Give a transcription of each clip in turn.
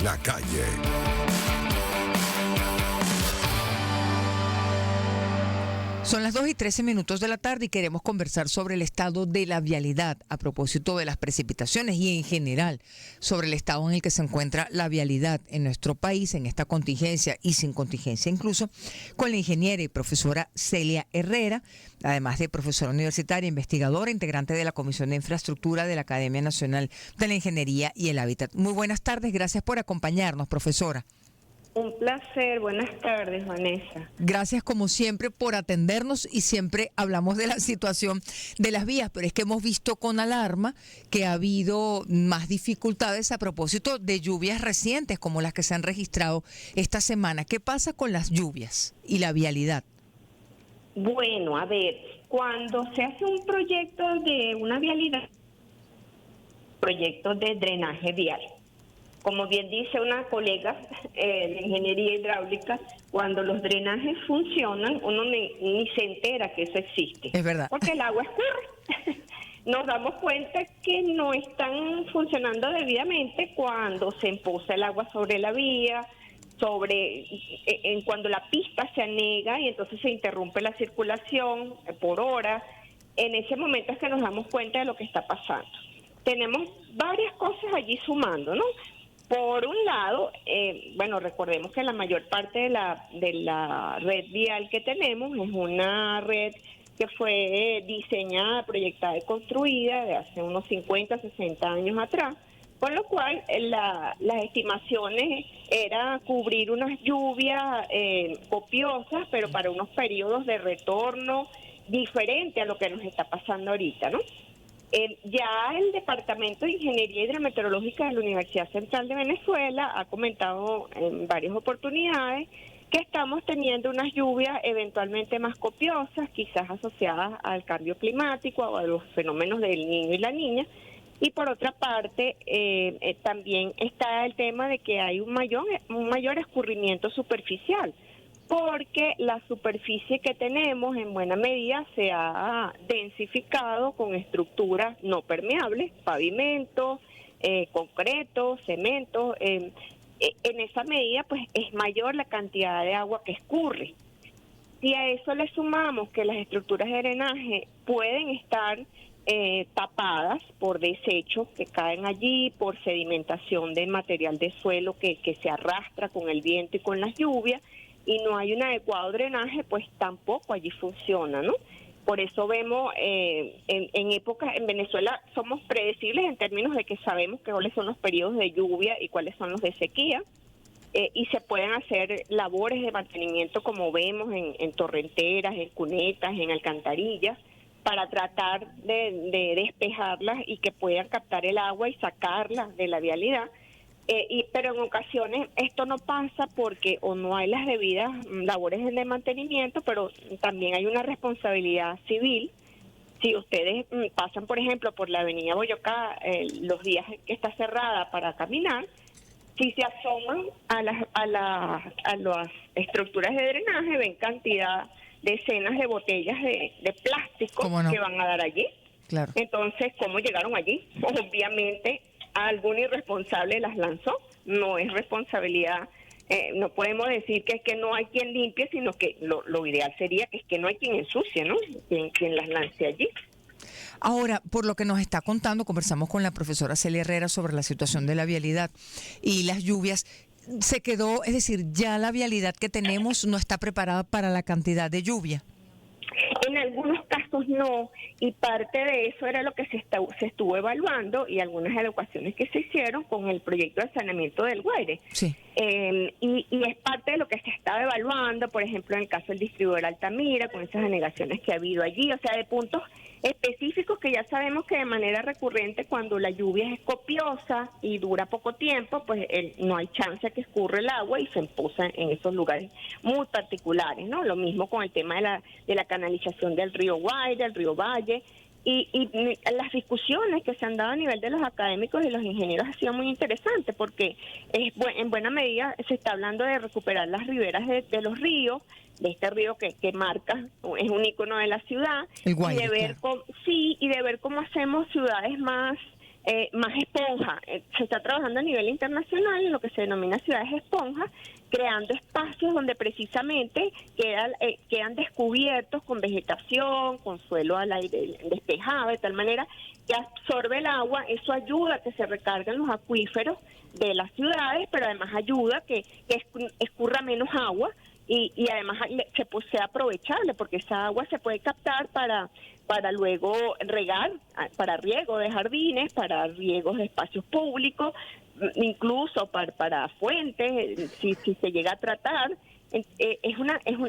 la calle. Son las 2:13 de la tarde y queremos conversar sobre el estado de la vialidad a propósito de las precipitaciones y en general sobre el estado en el que se encuentra la vialidad en nuestro país en esta contingencia y sin contingencia incluso, con la ingeniera y profesora Celia Herrera, además de profesora universitaria, investigadora, integrante de la Comisión de Infraestructura de la Academia Nacional de la Ingeniería y el Hábitat. Muy buenas tardes, gracias por acompañarnos, profesora. Un placer, buenas tardes, Vanessa. Gracias como siempre por atendernos y siempre hablamos de la situación de las vías, pero es que hemos visto con alarma que ha habido más dificultades a propósito de lluvias recientes como las que se han registrado esta semana. ¿Qué pasa con las lluvias y la vialidad? Bueno, a ver, cuando se hace un proyecto de una vialidad, proyecto de drenaje vial, como bien dice una colega de ingeniería hidráulica, cuando los drenajes funcionan, uno ni se entera que eso existe. Es verdad. Porque el agua escurre. Nos damos cuenta que no están funcionando debidamente cuando se empuja el agua sobre la vía, cuando la pista se anega y entonces se interrumpe la circulación por horas. En ese momento es que nos damos cuenta de lo que está pasando. Tenemos varias cosas allí sumando, ¿no? Por un lado, recordemos que la mayor parte de la red vial que tenemos es una red que fue diseñada, proyectada y construida de hace unos 50, 60 años atrás, con lo cual las estimaciones era cubrir unas lluvias copiosas, pero para unos periodos de retorno diferente a lo que nos está pasando ahorita, ¿no? Ya el Departamento de Ingeniería Hidrometeorológica de la Universidad Central de Venezuela ha comentado en varias oportunidades que estamos teniendo unas lluvias eventualmente más copiosas, quizás asociadas al cambio climático o a los fenómenos del Niño y la Niña. Y por otra parte, también está el tema de que hay un mayor escurrimiento superficial, porque la superficie que tenemos en buena medida se ha densificado con estructuras no permeables, pavimento, concreto, cemento. En esa medida pues es mayor la cantidad de agua que escurre. Si a eso le sumamos que las estructuras de drenaje pueden estar tapadas por desechos que caen allí, por sedimentación de material de suelo que se arrastra con el viento y con las lluvias, y no hay un adecuado drenaje, pues tampoco allí funciona, ¿no? Por eso vemos en épocas, en Venezuela somos predecibles en términos de que sabemos cuáles son los periodos de lluvia y cuáles son los de sequía, y se pueden hacer labores de mantenimiento como vemos en torrenteras, en cunetas, en alcantarillas, para tratar de despejarlas y que puedan captar el agua y sacarla de la vialidad. Pero en ocasiones esto no pasa porque o no hay las debidas labores de mantenimiento, pero también hay una responsabilidad civil. Si ustedes pasan, por ejemplo, por la avenida Boyacá los días que está cerrada para caminar, si se asoman a las estructuras de drenaje, ven cantidad, decenas de botellas de plástico que van a dar allí. Claro. Entonces, ¿cómo llegaron allí? Obviamente algún irresponsable las lanzó, no es responsabilidad, no podemos decir que es que no hay quien limpie, sino que lo ideal sería que es que no hay quien ensucie, ¿no? Quien las lance allí. Ahora, por lo que nos está contando, conversamos con la profesora Celia Herrera sobre la situación de la vialidad y las lluvias. Se quedó, es decir, ya la vialidad que tenemos no está preparada para la cantidad de lluvia. En algunos casos no, y parte de eso era lo que se estuvo evaluando y algunas adecuaciones que se hicieron con el proyecto de saneamiento del Guaire. Sí. Y es parte de lo que se estaba evaluando, por ejemplo, en el caso del distribuidor Altamira, con esas anegaciones que ha habido allí, o sea, de puntos específicos que ya sabemos que de manera recurrente cuando la lluvia es copiosa y dura poco tiempo, pues no hay chance de que escurra el agua y se empuja en esos lugares muy particulares, ¿no? Lo mismo con el tema de la canalización del río Guaire, del río Valle, y las discusiones que se han dado a nivel de los académicos y los ingenieros ha sido muy interesante porque en buena medida se está hablando de recuperar las riberas de los ríos, de este río que marca, es un ícono de la ciudad, el Guaire, y de ver claro. y de ver cómo hacemos ciudades más más esponja. Se está trabajando a nivel internacional en lo que se denomina ciudades esponja, creando espacios donde precisamente quedan descubiertos con vegetación, con suelo al aire despejado, de tal manera que absorbe el agua. Eso ayuda a que se recarguen los acuíferos de las ciudades, pero además ayuda a que escurra menos agua y además sea aprovechable, porque esa agua se puede captar para luego regar, para riego de jardines, para riegos de espacios públicos, incluso para fuentes, si se llega a tratar.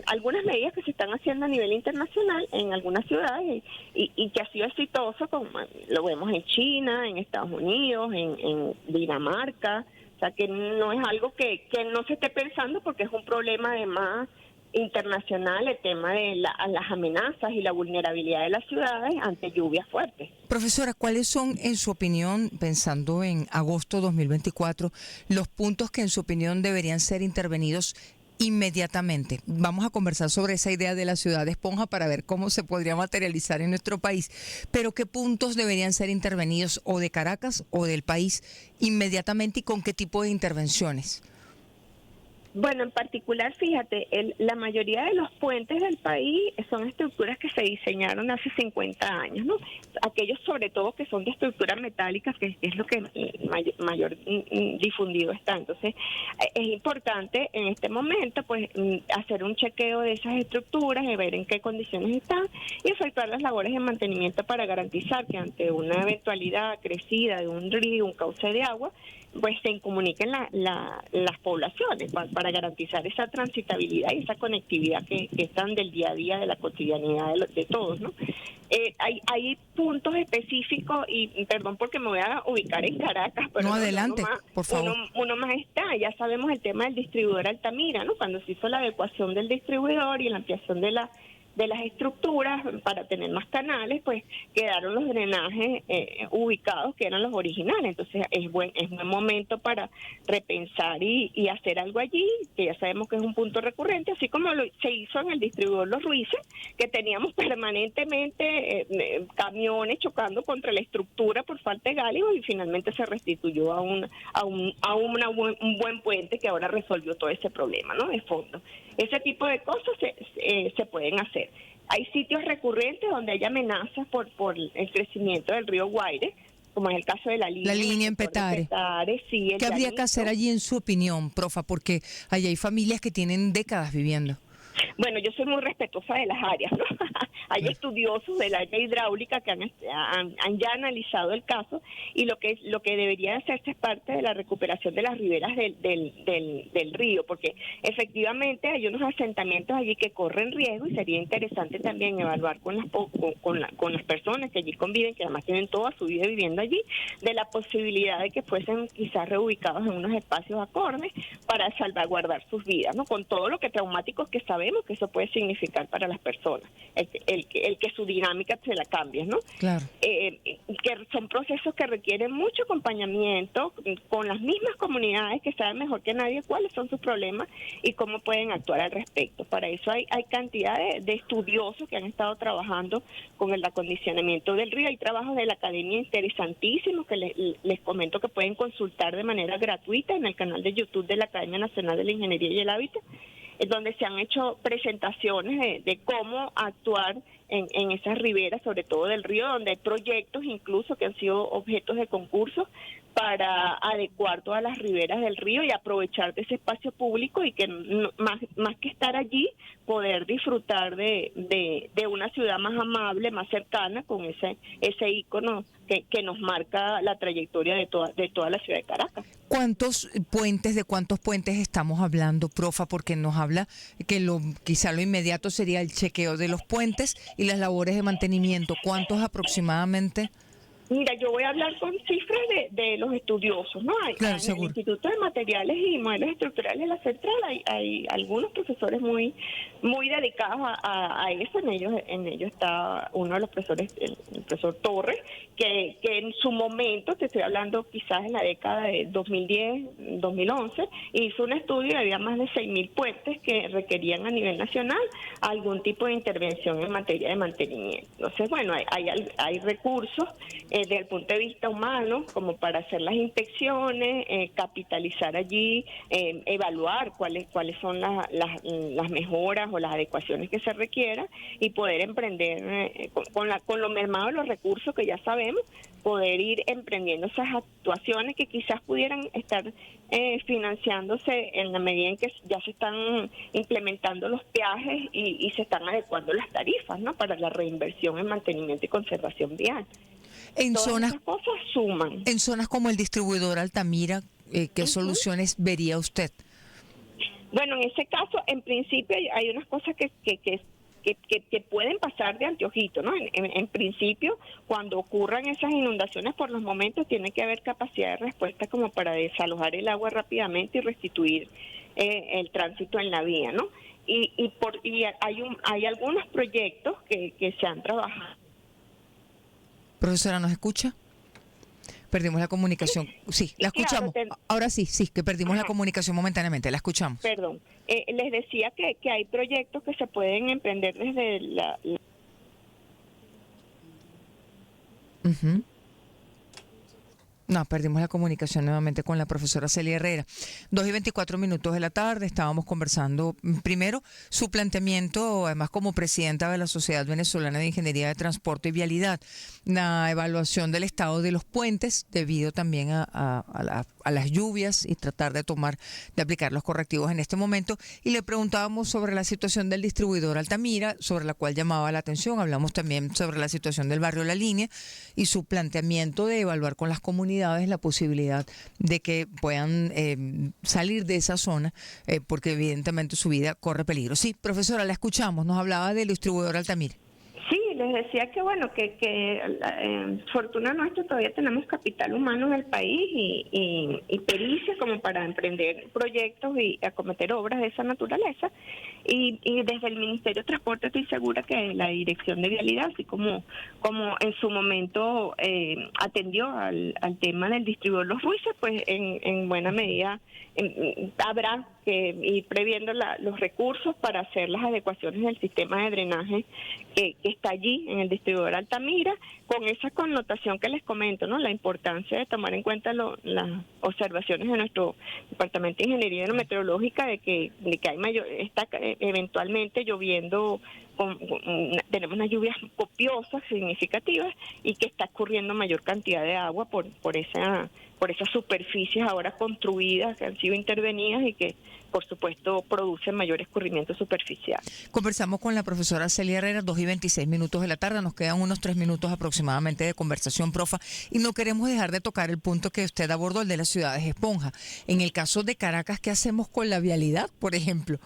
Algunas medidas que se están haciendo a nivel internacional en algunas ciudades y que ha sido exitoso, como lo vemos en China, en Estados Unidos, en Dinamarca. O sea, que no es algo que no se esté pensando, porque es un problema además internacional, el tema de las amenazas y la vulnerabilidad de las ciudades ante lluvias fuertes. Profesora, ¿cuáles son, en su opinión, pensando en agosto 2024, los puntos que en su opinión deberían ser intervenidos inmediatamente? Vamos a conversar sobre esa idea de la ciudad de esponja para ver cómo se podría materializar en nuestro país, pero ¿qué puntos deberían ser intervenidos o de Caracas o del país inmediatamente y con qué tipo de intervenciones? Bueno, en particular, fíjate, la mayoría de los puentes del país son estructuras que se diseñaron hace 50 años, ¿no? Aquellos sobre todo que son de estructuras metálicas, que es lo que mayor difundido está. Entonces, es importante en este momento pues hacer un chequeo de esas estructuras, de ver en qué condiciones están y efectuar las labores de mantenimiento para garantizar que ante una eventualidad crecida de un río, un cauce de agua, pues se comuniquen las poblaciones para garantizar esa transitabilidad y esa conectividad que están del día a día, de la cotidianidad de todos, ¿no? Hay puntos específicos y perdón porque me voy a ubicar en Caracas, pero no, adelante, por favor. Uno más está, ya sabemos el tema del distribuidor Altamira, ¿no? Cuando se hizo la adecuación del distribuidor y la ampliación de las estructuras para tener más canales, pues quedaron los drenajes ubicados que eran los originales. Entonces es buen momento para repensar y hacer algo allí, que ya sabemos que es un punto recurrente, así como se hizo en el distribuidor Los Ruices, que teníamos permanentemente camiones chocando contra la estructura por falta de gálidos y finalmente se restituyó a un buen puente que ahora resolvió todo ese problema, ¿no? De fondo. Ese tipo de cosas se pueden hacer. Hay sitios recurrentes donde hay amenazas por el crecimiento del río Guaire, como es el caso de la línea en Petare. Sí, ¿Qué habría que hacer allí en su opinión, profa? Porque allí hay familias que tienen décadas viviendo. Bueno, yo soy muy respetuosa de las áreas, ¿no? Hay estudiosos del área hidráulica que han ya analizado el caso y lo que debería hacerse es parte de la recuperación de las riberas del río, porque efectivamente hay unos asentamientos allí que corren riesgo y sería interesante también evaluar con las personas que allí conviven, que además tienen toda su vida viviendo allí, de la posibilidad de que fuesen quizás reubicados en unos espacios acordes para salvaguardar sus vidas, ¿no? Con todo lo que traumáticos que sabemos que eso puede significar para las personas, el que su dinámica se la cambie, ¿no? Claro. Que son procesos que requieren mucho acompañamiento con las mismas comunidades que saben mejor que nadie cuáles son sus problemas y cómo pueden actuar al respecto. Para eso hay cantidad de estudiosos que han estado trabajando con el acondicionamiento del río. Hay trabajos de la academia interesantísimos que les comento que pueden consultar de manera gratuita en el canal de YouTube de la Academia Nacional de la Ingeniería y el Hábitat, donde se han hecho presentaciones de cómo actuar en esas riberas, sobre todo del río, donde hay proyectos incluso que han sido objetos de concursos para adecuar todas las riberas del río y aprovechar de ese espacio público y que más que estar allí, poder disfrutar de una ciudad más amable, más cercana, con ese ícono que nos marca la trayectoria de toda la ciudad de Caracas. ¿De cuántos puentes estamos hablando, profa? Porque nos habla que quizá lo inmediato sería el chequeo de los puentes y las labores de mantenimiento. ¿Cuántos aproximadamente? Mira, yo voy a hablar con cifras de los estudiosos, ¿no? Claro, en el Instituto de Materiales y Modelos Estructurales de la Central hay algunos profesores muy dedicados a eso. En ellos está uno de los profesores, el profesor Torres, que en su momento, te estoy hablando quizás en la década de 2010, 2011, hizo un estudio y había más de 6.000 puentes que requerían a nivel nacional algún tipo de intervención en materia de mantenimiento. Entonces, bueno, hay recursos desde el punto de vista humano, como para hacer las inspecciones, capitalizar allí, evaluar cuáles son las mejoras o las adecuaciones que se requieran y poder emprender con lo mermado de los recursos que ya sabemos, poder ir emprendiendo esas actuaciones que quizás pudieran estar financiándose en la medida en que ya se están implementando los peajes y se están adecuando las tarifas, ¿no?, para la reinversión en mantenimiento y conservación vial. Todas esas cosas suman. En zonas como el distribuidor Altamira, ¿qué soluciones vería usted? Bueno, en ese caso, en principio hay unas cosas que pueden pasar de anteojito, ¿no? En principio, cuando ocurran esas inundaciones, por los momentos tiene que haber capacidad de respuesta como para desalojar el agua rápidamente y restituir el tránsito en la vía, ¿no? Y hay algunos proyectos que se han trabajado. Profesora, ¿nos escucha? Perdimos la comunicación. Sí, la escuchamos. Claro, ahora sí, que perdimos la comunicación momentáneamente. La escuchamos. Perdón. Les decía que hay proyectos que se pueden emprender desde la... No, perdimos la comunicación nuevamente con la profesora Celia Herrera. 2:24 de la tarde, estábamos conversando primero su planteamiento, además como presidenta de la Sociedad Venezolana de Ingeniería de Transporte y Vialidad, la evaluación del estado de los puentes debido también a las lluvias y tratar de aplicar los correctivos en este momento. Y le preguntábamos sobre la situación del distribuidor Altamira, sobre la cual llamaba la atención. Hablamos también sobre la situación del barrio La Línea y su planteamiento de evaluar con las comunidades la posibilidad de que puedan salir de esa zona, porque evidentemente su vida corre peligro. Sí, profesora, la escuchamos, nos hablaba del distribuidor Altamira. Sí, les decía que bueno, que fortuna nuestra todavía tenemos capital humano en el país y pericia como para emprender proyectos y acometer obras de esa naturaleza. Y desde el Ministerio de Transporte estoy segura que la Dirección de Vialidad, así como en su momento atendió al tema del distribuidor Los Ruices, pues en buena medida habrá que ir previendo los recursos para hacer las adecuaciones del sistema de drenaje que está allí en el distribuidor Altamira, con esa connotación que les comento, ¿no? La importancia de tomar en cuenta las observaciones de nuestro Departamento de Ingeniería Hidrometeorológica de que está eventualmente lloviendo, tenemos unas lluvias copiosas, significativas, y que está escurriendo mayor cantidad de agua por esas superficies ahora construidas que han sido intervenidas y que por supuesto producen mayor escurrimiento superficial. Conversamos con la profesora Celia Herrera, 2:26 de la tarde, nos quedan unos 3 minutos aproximadamente de conversación, profa, y no queremos dejar de tocar el punto que usted abordó, el de las ciudades esponja. En el caso de Caracas, ¿qué hacemos con la vialidad, por ejemplo?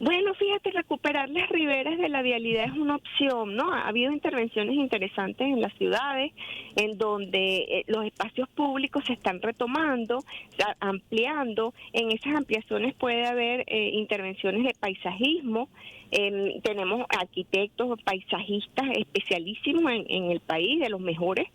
Bueno, fíjate, recuperar las riberas de la vialidad es una opción, ¿no? Ha habido intervenciones interesantes en las ciudades en donde los espacios públicos se están retomando, ampliando. En esas ampliaciones puede haber intervenciones de paisajismo. Tenemos arquitectos, paisajistas especialísimos en el país, de los mejores,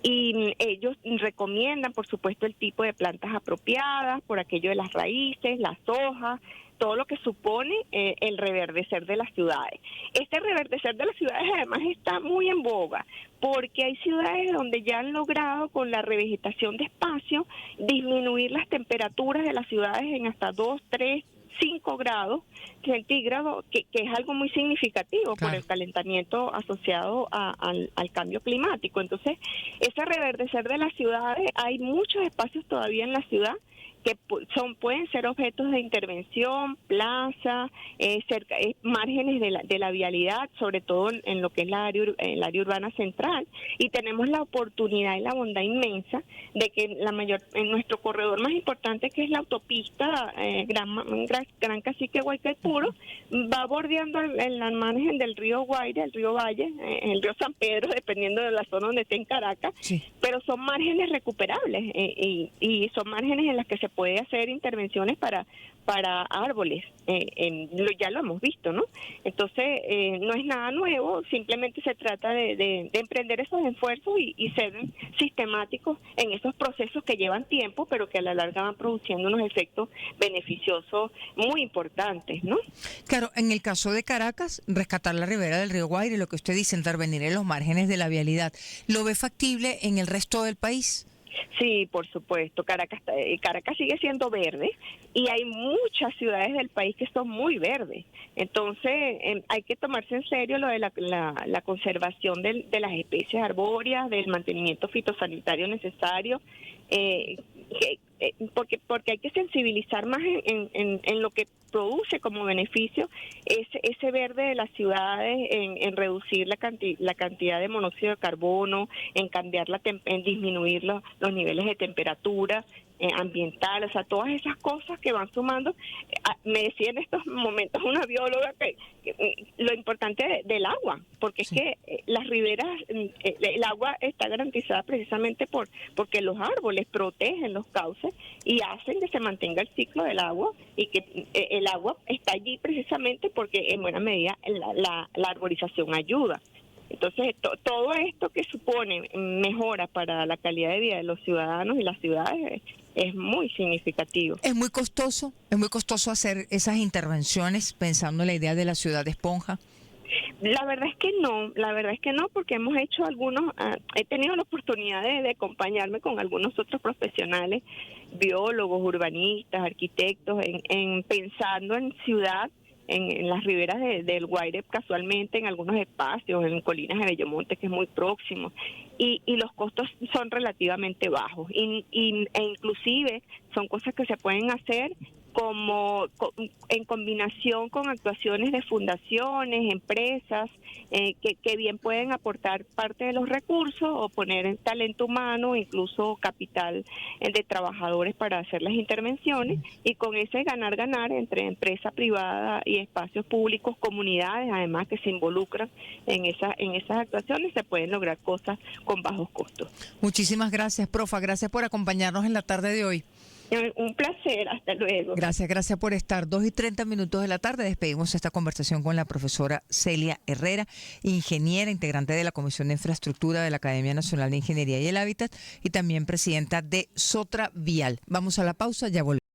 y ellos recomiendan, por supuesto, el tipo de plantas apropiadas, por aquello de las raíces, las hojas, todo lo que supone el reverdecer de las ciudades. Este reverdecer de las ciudades además está muy en boga, porque hay ciudades donde ya han logrado con la revegetación de espacio disminuir las temperaturas de las ciudades en hasta 2, 3, 5 grados centígrados, que es algo muy significativo. Claro. Por el calentamiento asociado al cambio climático. Entonces, ese reverdecer de las ciudades, hay muchos espacios todavía en la ciudad que pueden ser objetos de intervención, plaza, márgenes de la vialidad, sobre todo en lo que es el área urbana central, y tenemos la oportunidad y la bondad inmensa de que en nuestro corredor más importante, que es la autopista Gran Cacique Guaycaipuro, va bordeando en la margen del río Guaire, el río Valle, el río San Pedro, dependiendo de la zona donde esté en Caracas, sí. Pero son márgenes recuperables y son márgenes en las que se puede hacer intervenciones para árboles, ya lo hemos visto, ¿no? Entonces, no es nada nuevo, simplemente se trata de emprender esos esfuerzos y ser sistemáticos en esos procesos que llevan tiempo, pero que a la larga van produciendo unos efectos beneficiosos muy importantes, ¿no? Claro, en el caso de Caracas, rescatar la ribera del río Guaire, lo que usted dice, intervenir en los márgenes de la vialidad, ¿lo ve factible en el resto del país? Sí, por supuesto. Caracas sigue siendo verde y hay muchas ciudades del país que son muy verdes. Entonces, hay que tomarse en serio lo de la conservación de las especies arbóreas, del mantenimiento fitosanitario necesario, porque hay que sensibilizar más en lo que produce como beneficio ese verde de las ciudades, en reducir la cantidad de monóxido de carbono, en disminuir los niveles de temperatura ambiental, o sea, todas esas cosas que van sumando. Me decía en estos momentos una bióloga que lo importante del agua, porque es que las riberas, el agua está garantizada precisamente porque los árboles protegen los cauces y hacen que se mantenga el ciclo del agua, y que el agua está allí precisamente porque en buena medida la arborización ayuda. Entonces, todo esto que supone mejora para la calidad de vida de los ciudadanos y las ciudades es muy significativo. Es muy costoso hacer esas intervenciones pensando en la idea de la ciudad de esponja. La verdad es que no, porque hemos hecho he tenido la oportunidad de acompañarme con algunos otros profesionales, biólogos, urbanistas, arquitectos, en pensando en ciudad, en las riberas del Guaire, casualmente en algunos espacios, en Colinas de Bellomonte, que es muy próximo, y los costos son relativamente bajos, e inclusive son cosas que se pueden hacer en combinación con actuaciones de fundaciones, empresas, que bien pueden aportar parte de los recursos o poner talento humano, incluso capital de trabajadores para hacer las intervenciones, y con ese ganar-ganar entre empresa privada y espacios públicos, comunidades, además, que se involucran en esas actuaciones, se pueden lograr cosas con bajos costos. Muchísimas gracias, profa. Gracias por acompañarnos en la tarde de hoy. Un placer, hasta luego. Gracias por estar. 2:30 de la tarde. Despedimos esta conversación con la profesora Celia Herrera, ingeniera, integrante de la Comisión de Infraestructura de la Academia Nacional de Ingeniería y el Hábitat y también presidenta de Sotra Vial. Vamos a la pausa, ya volvemos.